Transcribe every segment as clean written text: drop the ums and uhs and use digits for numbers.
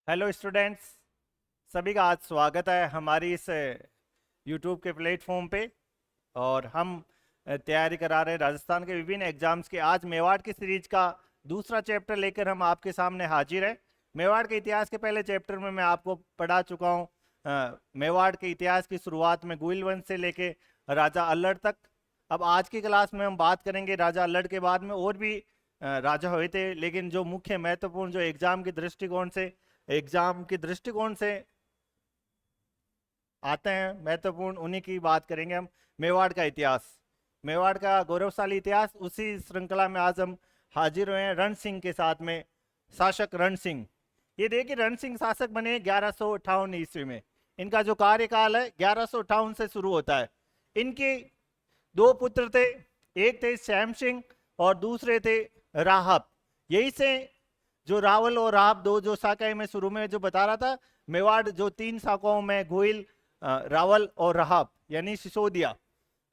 Hello students, सभी का आज स्वागत है हमारी इस यूट्यूब के प्लेटफॉर्म पे। और हम तैयारी करा रहे हैं राजस्थान के विभिन्न एग्जाम्स के। आज मेवाड़ की सीरीज का दूसरा चैप्टर लेकर हम आपके सामने हाजिर है। मेवाड़ के इतिहास के पहले चैप्टर में मैं आपको पढ़ा चुका हूँ मेवाड़ के इतिहास की शुरुआत में गुइल वंश से लेके राजा अल्लड़ तक। अब आज की क्लास में हम बात करेंगे राजा अल्लड़ के बाद में और भी राजा हुए थे, लेकिन जो मुख्य महत्वपूर्ण जो एग्जाम की दृष्टिकोण से आते हैं महत्वपूर्ण, उन्हीं की बात करेंगे हम। मेवाड़ का इतिहास, मेवाड़ का गौरवशाली इतिहास, उसी श्रृंखला में आज हम हाजिर हुए हैं रण सिंह के साथ में। शासक रण सिंह, ये देखिए रण सिंह शासक बने 1158 ईस्वी में। इनका जो कार्यकाल है 1158 से शुरू होता है। इनके दो पुत्र थे, एक थे श्याम सिंह और दूसरे थे राहब। यही से जो रावल और राहब दो जो शाखाएं मैं शुरू में जो बता रहा था, मेवाड़ जो तीन शाखाओं में गोइल, रावल और राहब यानी सिसोदिया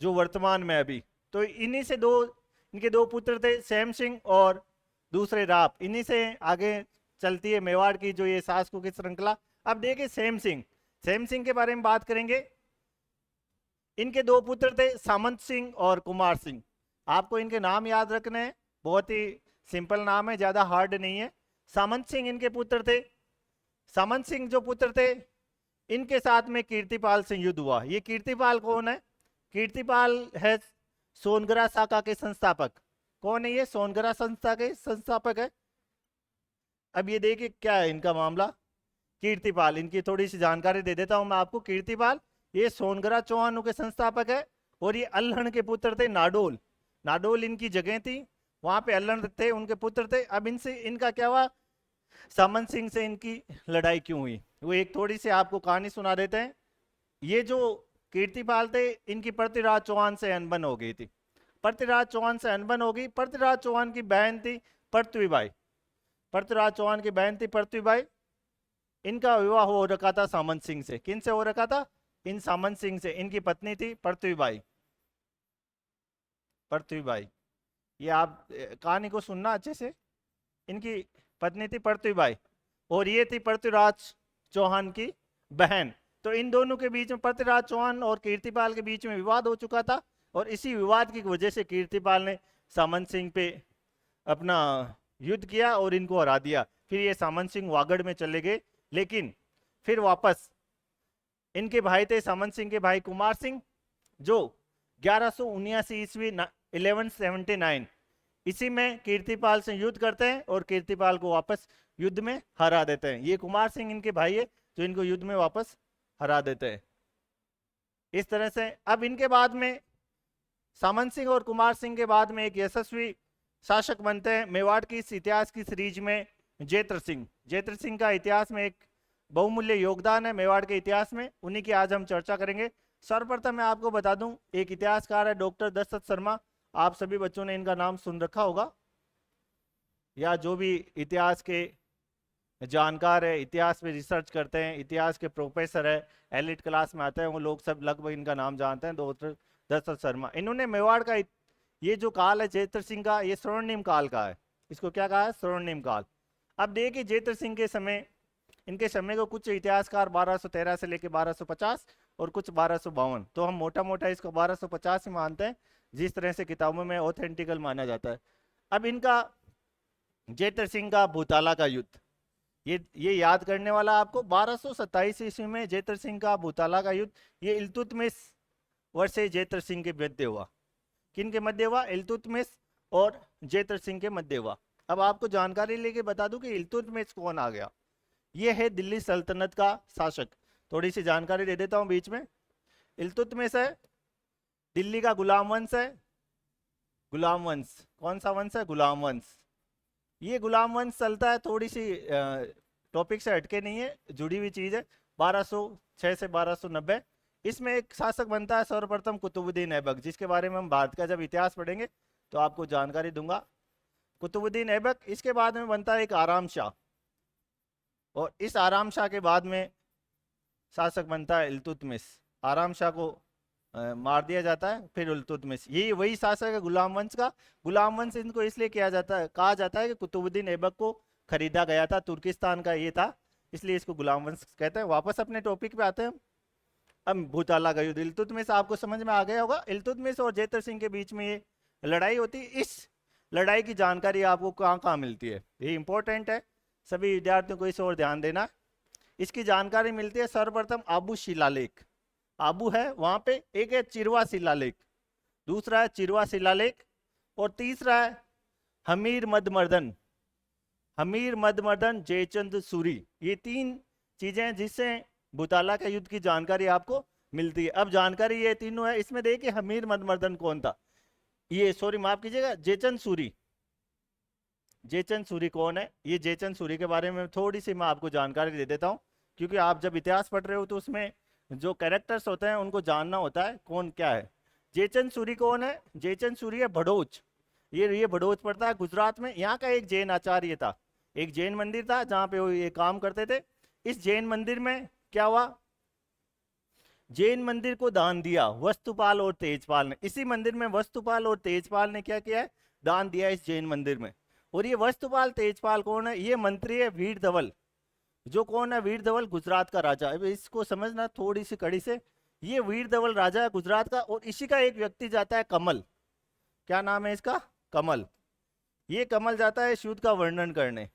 जो वर्तमान में अभी, तो इन्हीं से दो इनके दो पुत्र थे, श्याम सिंह और दूसरे राहब। इन्हीं से आगे चलती है मेवाड़ की जो ये शासकों की श्रृंखला। अब देखिए श्याम सिंह के बारे में बात करेंगे। इनके दो पुत्र थे सामंत सिंह और कुमार सिंह। आपको इनके नाम याद रखने हैं, बहुत ही सिंपल नाम है, ज्यादा हार्ड नहीं है। सामंत सिंह इनके पुत्र थे। सामंत सिंह जो पुत्र थे, इनके साथ में कीर्तिपाल से युद्ध हुआ। ये कीर्तिपाल कौन है? कीर्तिपाल है सोनगरा शाखा के संस्थापक। कौन है ये? सोनगरा संस्था के संस्थापक है। अब ये देखिए क्या है इनका मामला। कीर्तिपाल, इनकी थोड़ी सी जानकारी दे देता हूं मैं आपको। कीर्तिपाल ये सोनगरा चौहानों के संस्थापक है और ये अल्हड़ के पुत्र थे। नाडोल, नाडोल इनकी जगह थी, वहां पे अल्हड़ थे, उनके पुत्र थे। अब इनसे इनका क्या हुआ, सामंत सिंह से इनकी लड़ाई क्यों हुई, वो एक थोड़ी सी आपको कहानी सुना देते हैं। ये जो कीर्तिपाल थे, इनकी पृथ्वीराज चौहान से अनबन हो गई थी। पृथ्वीराज चौहान से अनबन हो गई। पृथ्वीराज चौहान की बहन थी पृथ्वीबाई। पृथ्वीराज चौहान की बहन थी पृथ्वीबाई। इनका विवाह हो रखा था सामंत सिंह से। किन से हो रखा था? इन सामंत सिंह से। इनकी पत्नी थी पृथ्वीबाई। पृथ्वीबाई, ये आप कहानी को सुनना अच्छे से। इनकी पत्नी थी पृथ्वीबाई और ये थी पृथ्वीराज चौहान की बहन। तो इन दोनों के बीच में, पृथ्वीराज चौहान और कीर्तिपाल के बीच में विवाद हो चुका था और इसी विवाद की वजह से कीर्तिपाल ने सामंत सिंह पे अपना युद्ध किया और इनको हरा दिया। फिर ये सामंत सिंह वागड़ में चले गए, लेकिन फिर वापस इनके भाई थे सामंत सिंह के भाई कुमार सिंह, जो 1179 ईस्वी 1179 इसी में कीर्तिपाल से युद्ध करते हैं और कीर्तिपाल को वापस युद्ध में हरा देते हैं। ये कुमार सिंह इनके भाई है जो इनको युद्ध में वापस हरा देते हैं। इस तरह से अब इनके बाद में सामंत सिंह और कुमार सिंह के बाद में एक यशस्वी शासक बनते हैं मेवाड़ की इस इतिहास की सीरीज में जेत्र सिंह। जेत्र सिंह का इतिहास में एक बहुमूल्य योगदान है मेवाड़ के इतिहास में, उन्हीं की आज हम चर्चा करेंगे। सर्वप्रथम मैं आपको बता दूं, एक इतिहासकार है डॉक्टर दशरथ शर्मा। आप सभी बच्चों ने इनका नाम सुन रखा होगा, या जो भी इतिहास के जानकार है, इतिहास में रिसर्च करते हैं, इतिहास के प्रोफेसर है, एलिट क्लास में आते हैं, वो लोग सब लगभग इनका नाम जानते हैं, डॉक्टर दशरथ शर्मा। इन्होंने मेवाड़ का ये जो काल है जेत्र सिंह का, ये स्वर्णिम काल का है। इसको क्या कहा है? स्वर्णिम काल। अब देखिए जेत्र सिंह के समय, इनके समय को कुछ इतिहासकार 1213 से लेकर 1250 और कुछ 1252, तो हम मोटा मोटा इसको 1250 ही मानते हैं, जिस तरह से किताबों में ऑथेंटिकल माना जाता है। अब इनका जेत्र सिंह का भूताला का युद्ध, ये याद करने वाला आपको। 1227 ईस्वी में जेत्र सिंह का भूताला का युद्ध, ये इल्तुतमिश वर्षे जेत्र सिंह के मध्य हुआ। किन के मध्य हुआ? इल्तुतमिश और जेत्र सिंह के मध्य हुआ। अब आपको जानकारी लेके बता दूं कि इल्तुतमिश कौन आ गया। ये है दिल्ली सल्तनत का शासक। थोड़ी सी जानकारी दे देता हूं बीच में। इल्तुतमिश है दिल्ली का गुलाम वंश है। गुलाम वंश कौन सा वंश है? गुलाम वंश। ये गुलाम वंश चलता है, थोड़ी सी टॉपिक से हटके नहीं है, जुड़ी हुई चीज है। 1206 से 1290 इसमें एक शासक बनता है सर्वप्रथम कुतुबुद्दीन ऐबक, जिसके बारे में हम भारत का जब इतिहास पढ़ेंगे तो आपको जानकारी दूंगा। कुतुबुद्दीन ऐबक। इसके बाद में बनता है एक आराम शाह, और इस आराम शाह के बाद में शासक बनता है इल्तुतमिश। आराम शाह को मार दिया जाता है, फिर इल्तुतमिश। यही वही शासक है गुलाम वंश का। गुलाम वंश इनको इसलिए कहा जाता है कि कुतुबुद्दीन ऐबक को खरीदा गया था, तुर्किस्तान का ये था, इसलिए इसको गुलाम वंश कहते हैं। वापस अपने टॉपिक पे आते हैं। अब भूताला का युद्ध, इल्तुतमिश आपको समझ में आ गया होगा। इल्तुतमिश और जेतर सिंह के बीच में ये लड़ाई होती है। इस लड़ाई की जानकारी आपको कहाँ कहाँ मिलती है, ये इंपॉर्टेंट है, सभी विद्यार्थियों को इस ओर ध्यान देना। इसकी जानकारी मिलती है सर्वप्रथम आबू शिलालेख, आबू है वहां पे, एक है चिरवा शिलालेख, दूसरा है चिरवा शिलालेख, और तीसरा है हमीर मदमर्दन, हमीर मदमर्दन जयचंद सूरी। ये तीन चीजें हैं जिससे भूताला के युद्ध की जानकारी आपको मिलती है। अब जानकारी ये तीनों है, इसमें देखिए हमीर मदमर्दन कौन था, ये सॉरी माफ कीजिएगा, जयचंद सूरी। जयचंद सूरी कौन है, ये जयचंद सूरी के बारे में थोड़ी सी मैं आपको जानकारी दे देता हूँ, क्योंकि आप जब इतिहास पढ़ रहे हो तो उसमें जो कैरेक्टर्स होते हैं उनको जानना होता है कौन क्या है। जयचंद सूरी कौन है, जयचंद सूरी है भड़ोच, ये भड़ोच पड़ता है गुजरात में। यहाँ का एक जैन आचार्य था, एक जैन मंदिर था जहाँ पे वो ये काम करते थे। इस जैन मंदिर में क्या हुआ, जैन मंदिर को दान दिया वस्तुपाल और तेजपाल ने। इसी मंदिर में वस्तुपाल और तेजपाल ने क्या किया है, दान दिया इस जैन मंदिर में। और ये वस्तुपाल तेजपाल कौन है, ये मंत्री है वीर धवल। जो कौन है, वीर धवल गुजरात का राजा। अब इसको समझना थोड़ी सी कड़ी से, ये वीर धवल राजा है गुजरात का, और इसी का एक व्यक्ति जाता है कमल, क्या नाम है इसका, कमल। ये कमल जाता है इस युद्ध का वर्णन करने,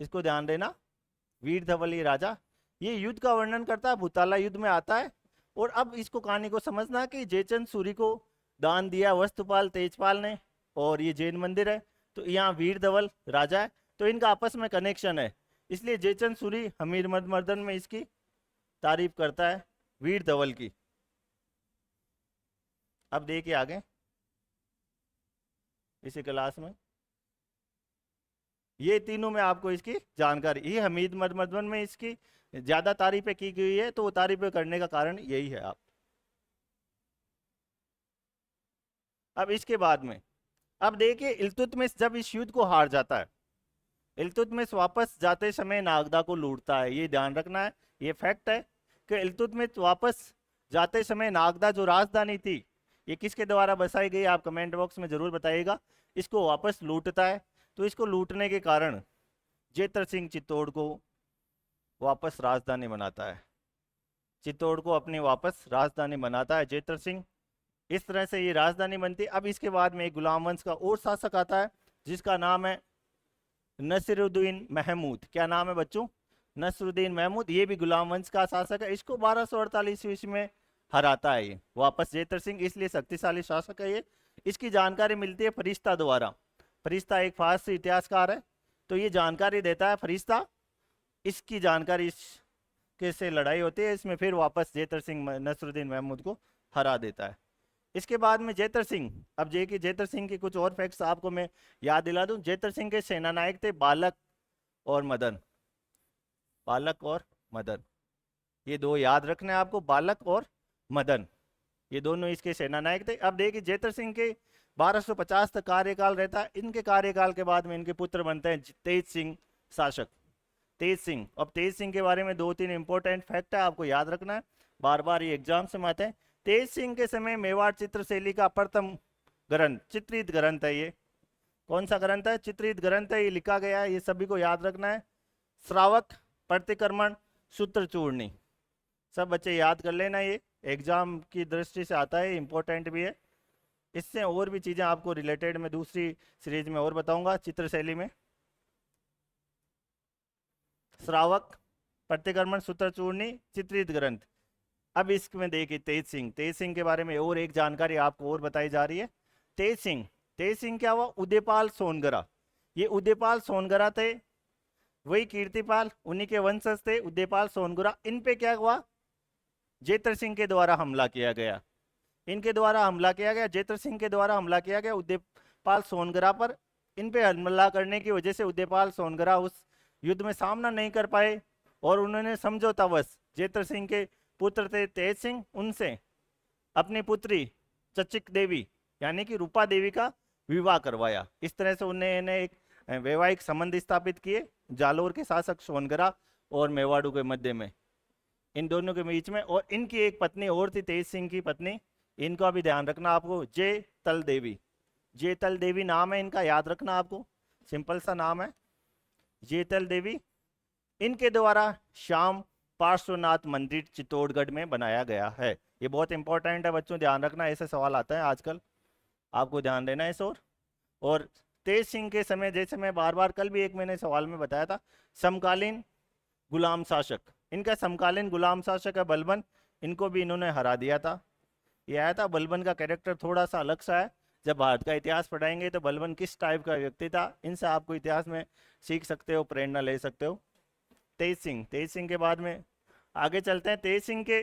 इसको ध्यान देना। वीर धवल ये राजा, ये युद्ध का वर्णन करता है, भूताला युद्ध में आता है। और अब इसको कहानी को समझना कि जयचंद सूरी को दान दिया वस्तुपाल तेजपाल ने, और ये जैन मंदिर है, तो यहाँ वीर धवल राजा है, तो इनका आपस में कनेक्शन है। इसलिए जयचंद सूरी हमीर मदमर्दन में इसकी तारीफ करता है वीर धवल की। अब देखिए आगे इसी क्लास में, ये तीनों में आपको इसकी जानकारी, ये हमीद मदमर्दन में इसकी ज्यादा तारीफें की गई है, तो वो तारीफें करने का कारण यही है। आप अब इसके बाद में, अब देखिए इल्तुतमिश जब इस युद्ध को हार जाता है, इल्तुतमिश वापस जाते समय नागदा को लूटता है। ये ध्यान रखना है, ये फैक्ट है कि इल्तुतमिश वापस जाते समय नागदा जो राजधानी थी, ये किसके द्वारा बसाई गई, आप कमेंट बॉक्स में जरूर बताइएगा, इसको वापस लूटता है। तो इसको लूटने के कारण जेतर सिंह चित्तौड़ को वापस राजधानी बनाता है, चित्तौड़ को अपनी वापस राजधानी बनाता है जेतर सिंह। इस तरह से ये राजधानी बनती है। अब इसके बाद में एक गुलाम वंश का और शासक आता है जिसका नाम है नसीरुद्दीन महमूद। क्या नाम है बच्चों, नसरुद्दीन महमूद। ये भी गुलाम वंश का शासक है। इसको 1248 ईस्वी में हराता है ये वापस जेतर सिंह, इसलिए शक्तिशाली शासक है ये। इसकी जानकारी मिलती है फरिश्ता द्वारा। फरिश्ता एक फारसी इतिहासकार है, तो ये जानकारी देता है फरिश्ता, इसकी जानकारी इस कैसे लड़ाई होती है इसमें, फिर वापस जेतर सिंह नसरुद्दीन महमूद को हरा देता है। इसके बाद में जेतर सिंह, अब जेतर सिंह के कुछ और फैक्ट्स आपको मैं याद दिला दूं। जेतर सिंह के सेनानायक थे बालक और मदन, बालक और मदन, ये दो याद रखने आपको, बालक और मदन, ये दोनों इसके सेनानायक थे। अब देखिए जेतर सिंह के 1250 तक कार्यकाल रहता है। इनके कार्यकाल के बाद में इनके पुत्र बनते हैं तेज सिंह शासक, तेज सिंह। अब तेज सिंह के बारे में 2-3 इंपॉर्टेंट फैक्ट है, आपको याद रखना है, बार बार ये एग्जाम से आते हैं। तेज सिंह के समय मेवाड़ चित्रशैली का प्रथम ग्रंथ, चित्रित ग्रंथ है ये। कौन सा ग्रंथ है, चित्रित ग्रंथ है, ये लिखा गया है, ये सभी को याद रखना है। श्रावक, प्रतिक्रमण, सूत्रचूर्णी, सब बच्चे याद कर लेना, ये एग्जाम की दृष्टि से आता है, इंपॉर्टेंट भी है। इससे और भी चीजें आपको रिलेटेड में दूसरी सीरीज में और बताऊंगा चित्रशैली में। श्रावक, प्रतिक्रमण, सूत्रचूर्णी, चित्रित ग्रंथ। अब इसमें देखिए तेज सिंह, तेज सिंह के बारे में और एक जानकारी आपको और बताई जा रही है। तेज सिंह क्या हुआ, उदयपाल सोनगरा, ये उदयपाल सोनगरा थे, वही कीर्तिपाल, उन्हीं के वंशज थे उदयपाल सोनगरा। इन पे क्या हुआ, जेतर सिंह के द्वारा हमला किया गया, इनके द्वारा हमला किया गया, जेतर सिंह के द्वारा हमला किया गया उदयपाल सोनगरा पर। इन पे हमला करने की वजह से उदयपाल सोनगरा उस युद्ध में सामना नहीं कर पाए, और उन्होंने समझौतावश जेतर सिंह के पुत्र थे तेज सिंह, उनसे अपनी पुत्री चचिक देवी यानी कि रूपा देवी का विवाह करवाया। इस तरह से उन्होंने एक वैवाहिक संबंध स्थापित किए जालोर के शासक सोनगरा और मेवाड़ू के मध्य में, इन दोनों के बीच में। और इनकी एक पत्नी और थी तेज सिंह की पत्नी, इनका भी ध्यान रखना आपको, जेतल देवी, जेतल देवी नाम है इनका, याद रखना आपको, सिंपल सा नाम है जेतल देवी। इनके द्वारा श्याम पार्श्वनाथ मंदिर चित्तौड़गढ़ में बनाया गया है। ये बहुत इंपॉर्टेंट है बच्चों, ध्यान रखना, ऐसे सवाल आता है आजकल, आपको ध्यान देना है इस और तेज सिंह के समय, जैसे मैं बार बार कल भी एक मैंने सवाल में बताया था, समकालीन गुलाम शासक, इनका समकालीन गुलाम शासक है बलबन, इनको भी इन्होंने हरा दिया था। ये आया था, बलबन का कैरेक्टर थोड़ा सा अलग सा है, जब भारत का इतिहास पढ़ाएंगे तो बलबन किस टाइप का व्यक्ति था, इनसे आपको इतिहास में सीख सकते हो, प्रेरणा ले सकते हो। तेज सिंह के बाद में आगे चलते हैं। तेज सिंह के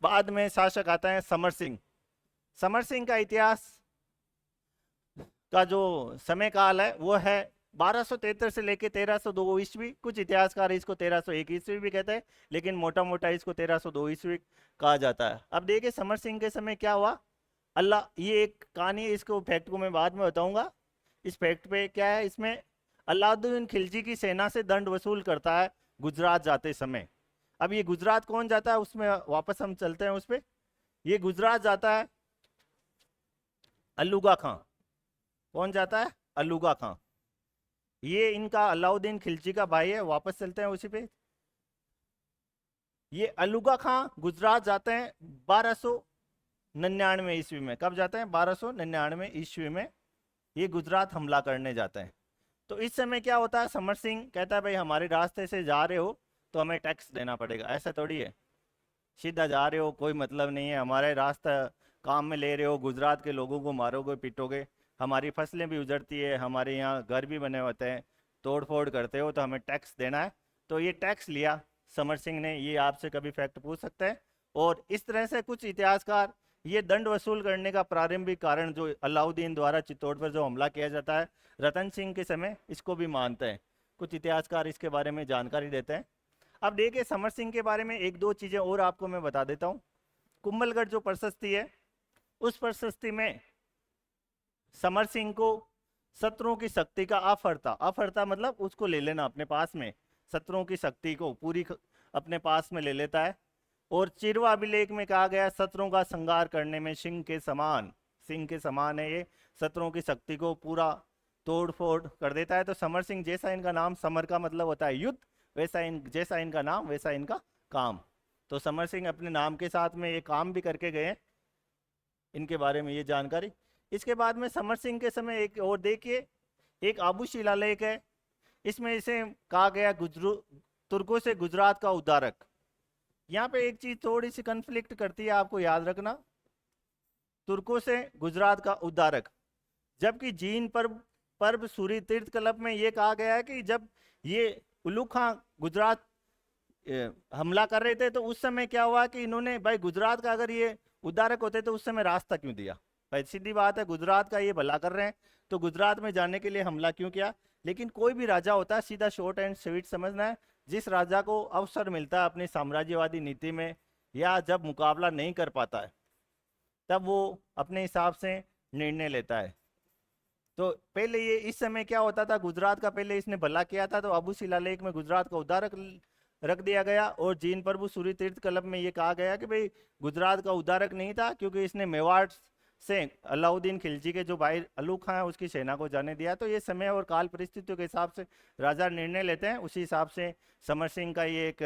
बाद में शासक आता है समर सिंह। समर सिंह का इतिहास का जो समय काल है वो है 1273 से लेके 1302 ईस्वी। कुछ इतिहासकार इसको 1301 ईस्वी भी कहते हैं, लेकिन मोटा मोटा इसको 1302 ईस्वी कहा जाता है। अब देखिए समर सिंह के समय क्या हुआ, अल्लाह, ये एक कहानी है, इसको फैक्ट को मैं बाद में बताऊंगा। इस फैक्ट पे क्या है, इसमें अलाउद्दीन खिलजी की सेना से दंड वसूल करता है गुजरात जाते समय। अब ये गुजरात कौन जाता है, उसमें वापस हम चलते हैं उस पर। ये गुजरात जाता है अल्लुगा खां। कौन जाता है, अल्लुगा खां। ये इनका अलाउद्दीन खिलजी का भाई है, वापस चलते हैं उसी पे। ये अल्लुगा खां गुजरात जाते हैं 1299 ईस्वी में। कब जाते हैं, 1299 ईस्वी में ये गुजरात हमला करने जाते हैं। तो इस समय क्या होता है, समर सिंह कहता है भाई हमारे रास्ते से जा रहे हो तो हमें टैक्स देना पड़ेगा। ऐसा थोड़ी है, सीधा जा रहे हो कोई मतलब नहीं है, हमारे रास्ता काम में ले रहे हो, गुजरात के लोगों को मारोगे पीटोगे, हमारी फसलें भी उजड़ती है, हमारे यहाँ घर भी बने होते हैं, तोड़ फोड़ करते हो, तो हमें टैक्स देना है। तो ये टैक्स लिया समर सिंह ने, ये आपसे कभी फैक्ट पूछ सकते हैं। और इस तरह से कुछ इतिहासकार ये दंड वसूल करने का प्रारंभिक कारण जो अलाउद्दीन द्वारा चित्तौड़ पर जो हमला किया जाता है रतन सिंह के समय, इसको भी मानते हैं। कुछ इतिहासकार इसके बारे में जानकारी देते हैं। अब देखिए समर सिंह के बारे में एक दो चीज़ें और आपको मैं बता देता हूँ। कुंभलगढ़ जो प्रशस्ति है, उस प्रशस्ति में समर सिंह को शत्रुओं की शक्ति का अफरता मतलब उसको ले लेना अपने पास में, शत्रुओं की शक्ति को पूरी अपने पास में ले लेता है। और चिरवा अभिलेख में कहा गया शत्रुओं का संहार करने में सिंह के समान है ये, शत्रुओं की शक्ति को पूरा तोड़ फोड़ कर देता है। तो समर सिंह जैसा इनका नाम, समर का मतलब होता है युद्ध, जैसा इनका नाम वैसा इनका काम। तो समर सिंह अपने नाम के साथ में ये काम भी करके गए, इनके बारे में ये जानकारी। इसके बाद में समर सिंह के समय एक और देखिए, एक आबू शिलालेख है, इसमें इसे कहा गया तुर्कों से गुजरात का उद्धारक। यहाँ पे एक चीज थोड़ी सी कंफ्लिक्ट करती है, आपको याद रखना, तुर्कों से गुजरात का उद्धारक, जबकि जीन पर्व सूरी तीर्थ क्लब में ये कहा गया है कि जब ये उलूग खां गुजरात हमला कर रहे थे तो उस समय क्या हुआ कि इन्होंने भाई गुजरात का अगर ये उद्धारक होते तो उस समय रास्ता क्यों दिया। भाई सीधी बात है, गुजरात का ये भला कर रहे हैं तो गुजरात में जाने के लिए हमला क्यों किया। लेकिन कोई भी राजा होता है, सीधा शॉर्ट एंड स्वीट समझना है, जिस राजा को अवसर मिलता है अपनी साम्राज्यवादी नीति में या जब मुकाबला नहीं कर पाता है तब वो अपने हिसाब से निर्णय लेता है। तो पहले ये इस समय क्या होता था, गुजरात का पहले इसने भला किया था तो अबू शिलालेख में गुजरात का उद्धारक रख दिया गया। और जीन प्रभु सूर्य तीर्थ क्लब में ये कहा गया कि भाई गुजरात का उद्धारक नहीं था क्योंकि इसने मेवाड़ से अलाउद्दीन खिलजी के जो भाई अल्लुग खां है उसकी सेना को जाने दिया। तो ये समय और काल परिस्थितियों के हिसाब से राजा निर्णय लेते हैं, उसी हिसाब से समर सिंह का ये एक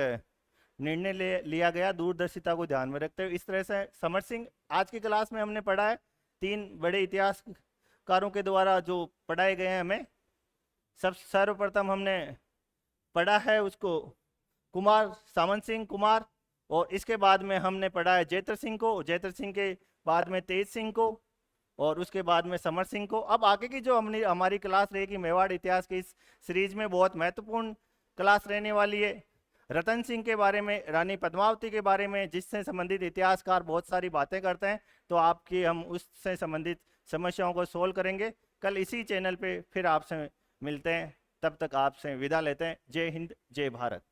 निर्णय लिया गया दूरदर्शिता को ध्यान में रखते हुए। इस तरह से समर सिंह आज की क्लास में हमने पढ़ा है, 3 बड़े इतिहासकारों के द्वारा जो पढ़ाए गए हैं हमें। सर्वप्रथम हमने पढ़ा है उसको कुमार सामंत सिंह कुमार, और इसके बाद में हमने पढ़ा है जयत्र सिंह को, जयत्र सिंह के बाद में तेज सिंह को, और उसके बाद में समर सिंह को। अब आगे की जो हमारी क्लास रहेगी मेवाड़ इतिहास की इस सीरीज में बहुत महत्वपूर्ण क्लास रहने वाली है। रतन सिंह के बारे में, रानी पद्मावती के बारे में, जिससे संबंधित इतिहासकार बहुत सारी बातें करते हैं, तो आपकी हम उससे संबंधित समस्याओं को सोल्व करेंगे। कल इसी चैनल पे फिर आपसे मिलते हैं, तब तक आपसे विदा लेते हैं। जय हिंद, जय भारत।